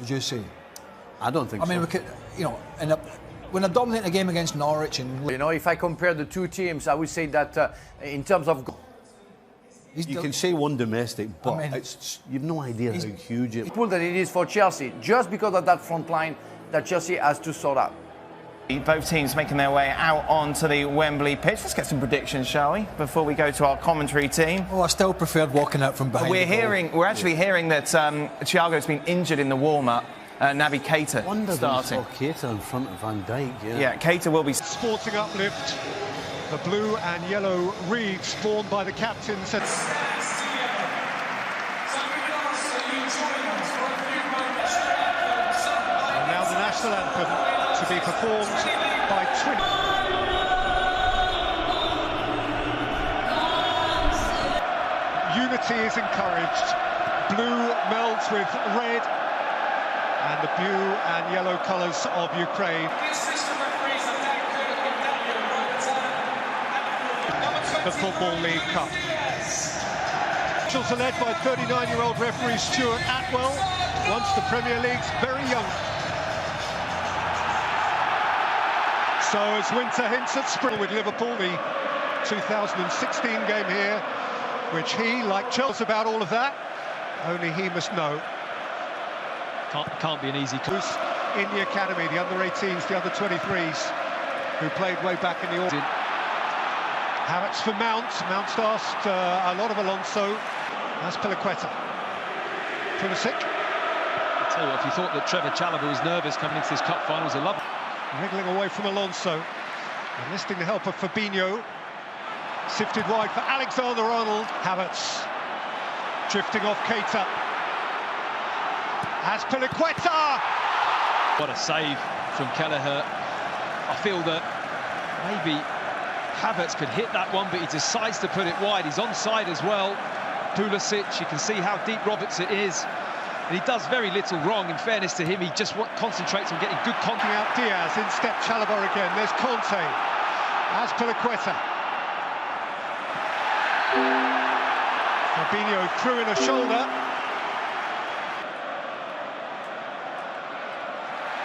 Would you say? I don't think so. I mean, we could, you know, when they're dominating a game against Norwich and... You know, if I compare the two teams, I would say that in terms of... You can say one domestic, but I mean, you've no idea how huge it is. That it is for Chelsea, just because of that front line that Chelsea has to sort out. Both teams making their way out onto the Wembley pitch. Let's get some predictions, shall we, before we go to our commentary team. Oh, I still preferred walking out from behind. We're actually hearing that Thiago's been injured in the warm-up. Naby Keita starting. Keita in front of Van Dijk, Yeah, Keita will be... Sporting uplift. The blue and yellow wreaths worn by the captains. And now the national anthem to be performed by twin. Unity is encouraged. Blue melds with red and the blue and yellow colours of Ukraine. The Football League Cup. Officials are led by 39-year-old referee Stuart Atwell, once the Premier League's very young. So as winter hints at spring with Liverpool, the 2016 game here, which he, like Chelsea, about all of that, only he must know. Can't be an easy Who's in the academy, the under-18s, the under-23s, who played way back in the autumn. Havertz for Mount. Mount's asked a lot of Alonso. That's Piliqueta. Pulisic. I tell you what, if you thought that Trevor Chalobah was nervous coming into this cup final, it was a love. Wriggling away from Alonso. Enlisting the help of Fabinho. Sifted wide for Alexander-Arnold. Havertz. Drifting off Keita. As Piliqueta. What a save from Kelleher. I feel that maybe Havertz could hit that one, but he decides to put it wide. He's onside as well. Pulisic, you can see how deep Robertson is. And he does very little wrong, in fairness to him. He just concentrates on getting good contact. Out Diaz, in step Chalobah again. There's Conte. As Piliqueta. Fabinho threw in a shoulder.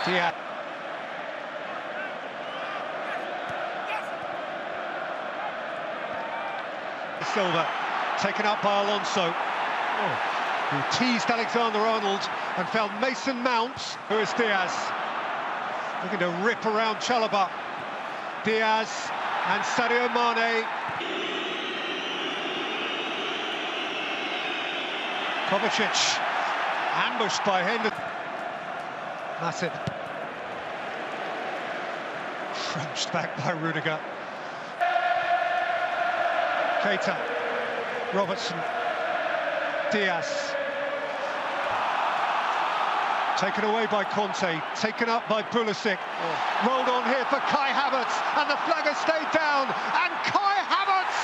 Diaz. Silva, taken up by Alonso, who teased Alexander-Arnold and found Mason Mount. Who is Diaz? Looking to rip around Chalobah. Diaz and Sadio Mane. Kovacic, ambushed by Henderson. Matip. Crunched back by Rudiger. Keita, Robertson, Diaz. Taken away by Conte, taken up by Pulisic. Rolled on here for Kai Havertz, and the flag has stayed down, and Kai Havertz!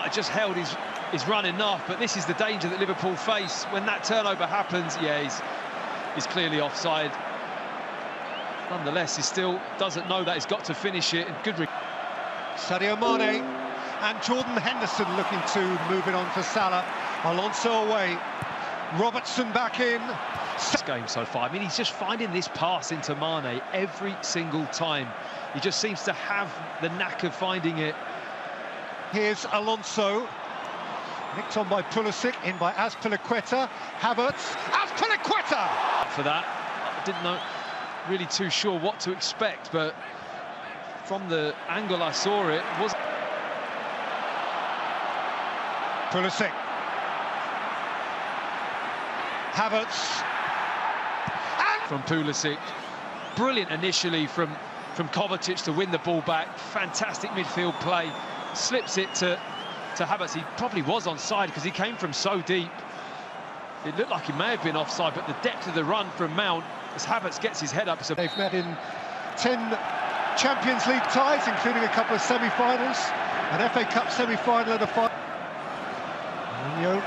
I just held his run enough, but this is the danger that Liverpool face. When that turnover happens, yeah, he's clearly offside. Nonetheless, he still doesn't know that he's got to finish it. And good. Sadio Mane. And Jordan Henderson looking to move it on for Salah. Alonso away. Robertson back in. This game so far, I mean, he's just finding this pass into Mane every single time. He just seems to have the knack of finding it. Here's Alonso. Nicked on by Pulisic, in by Azpilicueta. Havertz. Azpilicueta! For that, I didn't know really too sure what to expect, but from the angle I saw it was... Pulisic. Havertz. And from Pulisic. Brilliant initially from Kovacic to win the ball back. Fantastic midfield play. Slips it to Havertz. He probably was onside because he came from so deep. It looked like he may have been offside, but the depth of the run from Mount as Havertz gets his head up. So they've met in 10 Champions League ties, including a couple of semi-finals, an FA Cup semi-final and a final. Mourinho,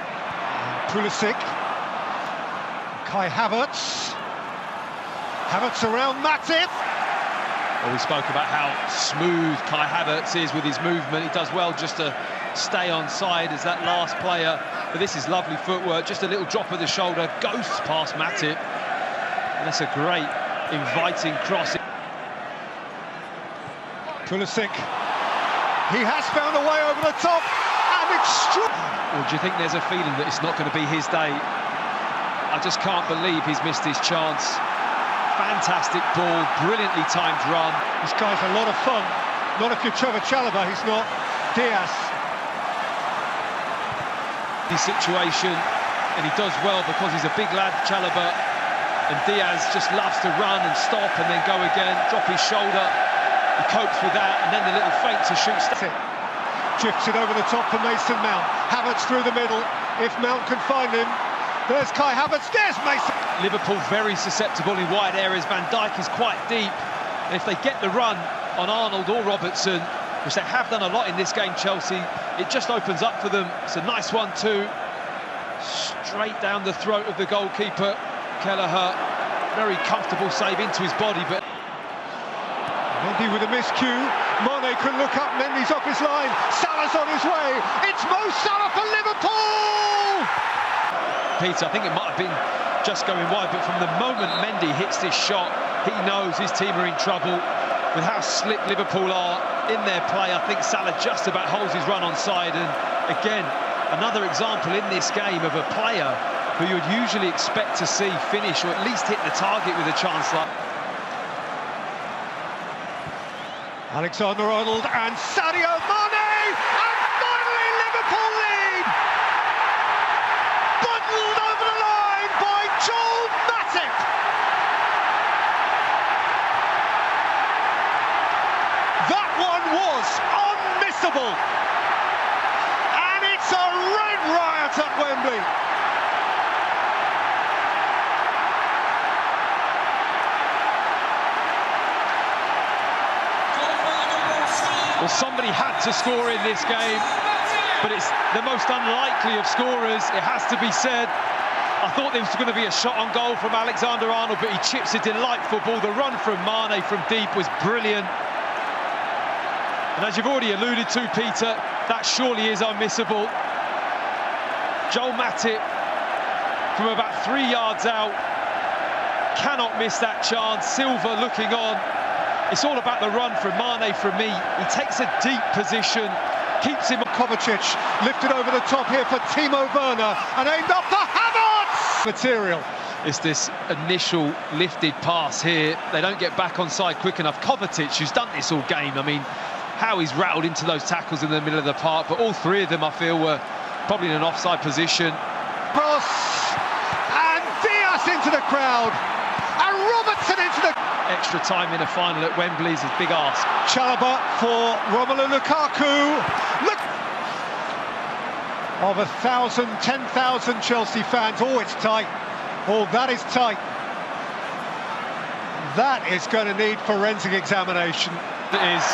Pulisic, Kai Havertz. Havertz around Matip. Well, we spoke about how smooth Kai Havertz is with his movement. He does well just to stay on side as that last player. But this is lovely footwork, just a little drop of the shoulder, ghosts past Matip. And that's a great, inviting cross. Pulisic, he has found a way over the top, and Or do you think there's a feeling that it's not going to be his day? I just can't believe he's missed his chance. Fantastic ball, brilliantly timed run. This guy's a lot of fun. Not if you're Trevor Chalobah, he's not. Diaz. The situation, and he does well because he's a big lad, Chalobah. And Diaz just loves to run and stop and then go again, drop his shoulder. He copes with that, and then the little feint to shoot. Drifts it over the top for Mason Mount. Havertz through the middle. If Mount can find him, there's Kai Havertz. There's Mason. Liverpool very susceptible in wide areas. Van Dijk is quite deep. And if they get the run on Arnold or Robertson, which they have done a lot in this game, Chelsea, it just opens up for them. It's a nice 1-2. Straight down the throat of the goalkeeper, Kelleher. Very comfortable save into his body, but Mendy with a miscue. Mane can look up. Mendy's off his line. Salah's on his way. It's Mo Salah for Liverpool! Peter, I think it might have been just going wide, but from the moment Mendy hits this shot, he knows his team are in trouble. With how slick Liverpool are in their play, I think Salah just about holds his run onside. And again, another example in this game of a player who you would usually expect to see finish or at least hit the target with a chance like. Alexander-Arnold and Sadio Mane, and finally Liverpool lead! Bundled over the line by Joel Matip! That one was unmissable! And it's a red riot at Wembley! Well, somebody had to score in this game, but it's the most unlikely of scorers, it has to be said. I thought there was going to be a shot on goal from Alexander-Arnold, but he chips a delightful ball. The run from Mane from deep was brilliant. And as you've already alluded to, Peter, that surely is unmissable. Joel Matip, from about 3 yards out, cannot miss that chance. Silva looking on. It's all about the run from Mane from me. He takes a deep position, keeps him. Kovacic lifted over the top here for Timo Werner and aimed up for Havertz! Material. It's this initial lifted pass here. They don't get back on side quick enough. Kovacic, who's done this all game, I mean, how he's rattled into those tackles in the middle of the park, but all three of them, I feel, were probably in an offside position. Cross, and Diaz into the crowd, and Robertson into the... Extra time in a final at Wembley is a big ask. Chalobah for Romelu Lukaku. Look! Of 1,000, 10,000 Chelsea fans. Oh, it's tight. Oh, that is tight. That is going to need forensic examination. It is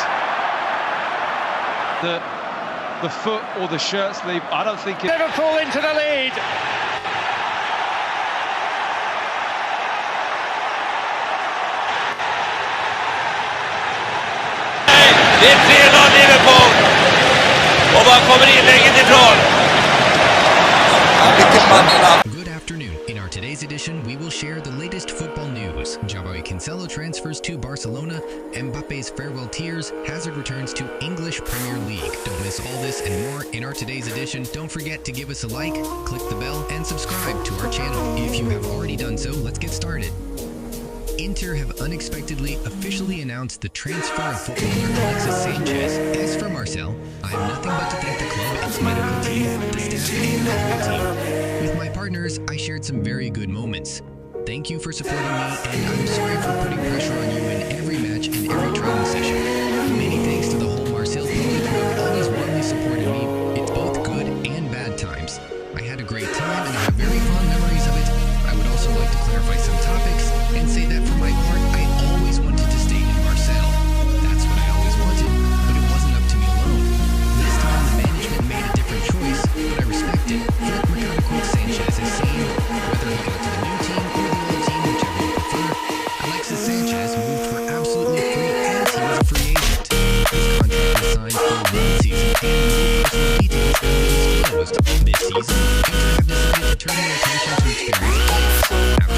the foot or the shirt sleeve. I don't think it... Liverpool into the lead. Det är 3-0 Liverpool och man kommer inlägget ifrån. Good afternoon. In our today's edition, we will share the latest football news. João Cancelo transfers to Barcelona, Mbappe's farewell tears, Hazard returns to English Premier League. Don't miss all this and more in our today's edition. Don't forget to give us a like, click the bell, and subscribe to our channel. If you have already done so, let's get started. Inter have unexpectedly officially announced the transfer of footballer Alexis Sanchez. As for Marcel, I have nothing but to thank the club, its medical team, the staff, and the whole team. With my partners, I shared some very good moments. Thank you for supporting me, and I'm sorry for putting pressure on you in every match and every training session. Many thanks to the whole Marseille public who have always warmly supported me. It's both good and bad times. I had a great time, and I have very fond memories of it. I would also like to clarify some topics and say that for my part, I always wanted to stay in Marseille. That's what I always wanted, but it wasn't up to me alone. This time the management made a different choice, but I respect it. Philip Mercado Sanchez is saying, whether he got to the new team or the old team, whichever you prefer, Alexis Sanchez moved for absolutely free as he was a free agent. His contract was signed for 1 season and no personal details of his was this season. Inter have decided to turn their attention to experienced players.